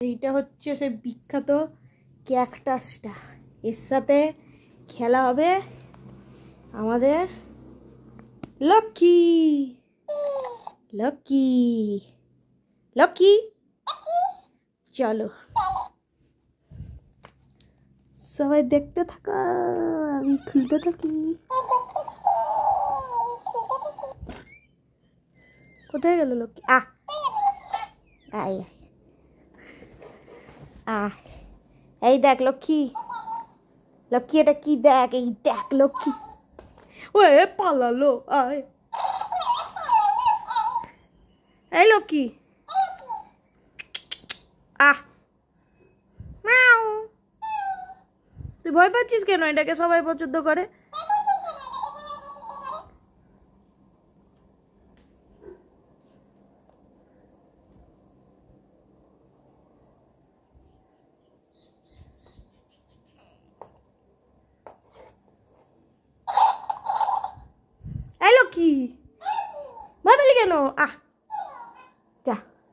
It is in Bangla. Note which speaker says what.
Speaker 1: এইটা হচ্ছে সে বিখ্যাত ক্যাকটাসটা, এর সাথে খেলা হবে আমাদের লক্ষ্মী। লক্ষ্মী লক্ষ্মী চলো সবাই দেখতে থাকা, আমি খুলতে থাকি। কোথায় গেল লক্ষ্মী? আয় এই দেখ লক্ষ্মী, লক্ষ্মী এটা কি দেখ, এই দেখ লক্ষ্মী। ও পালালো, আয় এই লক্ষ্মী। তুই ভয় পাচ্ছিস কেন? এটাকে সবাই পছন্দ করে। এই লক্ষ্মী ভয় পেলি কেন?